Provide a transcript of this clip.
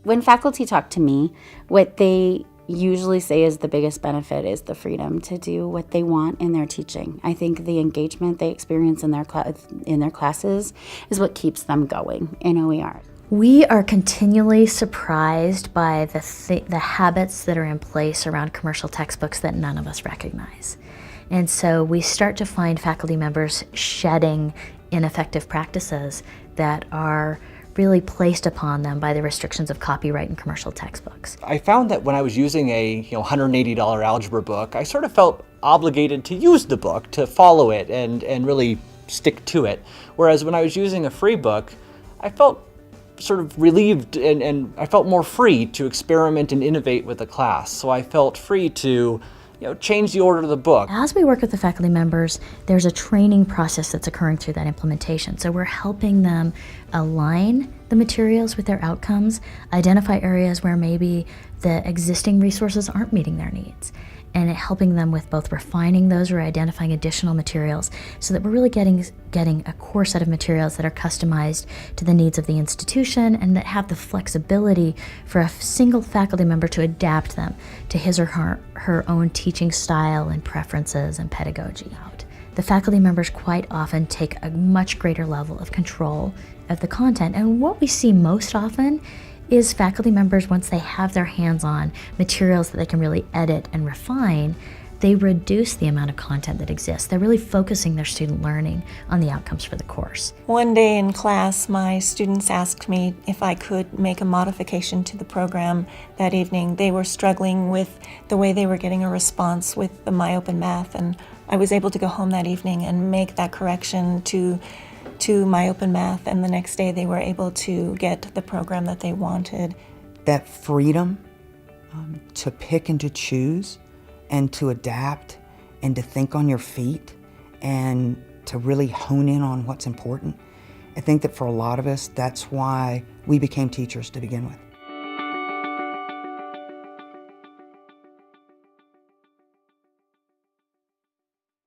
When faculty talk to me, what they usually say is the biggest benefit is the freedom to do what they want in their teaching. I think the engagement they experience in their classes is what keeps them going in OER. We are continually surprised by the habits that are in place around commercial textbooks that none of us recognize. And so we start to find faculty members shedding ineffective practices that are really placed upon them by the restrictions of copyright in commercial textbooks. I found that when I was using a $180 algebra book, I sort of felt obligated to use the book, to follow it and really stick to it. Whereas when I was using a free book, I felt sort of relieved and I felt more free to experiment and innovate with the class. So I felt free to change the order of the book. As we work with the faculty members, there's a training process that's occurring through that implementation. So we're helping them align the materials with their outcomes, identify areas where maybe the existing resources aren't meeting their needs, and helping them with both refining those or identifying additional materials so that we're really getting a core set of materials that are customized to the needs of the institution and that have the flexibility for a single faculty member to adapt them to his or her own teaching style and preferences and pedagogy. The faculty members quite often take a much greater level of control of the content, and what we see most often is faculty members, once they have their hands on materials that they can really edit and refine, they reduce the amount of content that exists. They're really focusing their student learning on the outcomes for the course. One day in class, my students asked me if I could make a modification to the program that evening. They were struggling with the way they were getting a response with the MyOpenMath, and I was able to go home that evening and make that correction to MyOpenMath, and the next day they were able to get the program that they wanted. That freedom to pick and to choose and to adapt and to think on your feet and to really hone in on what's important. I think that for a lot of us, that's why we became teachers to begin with.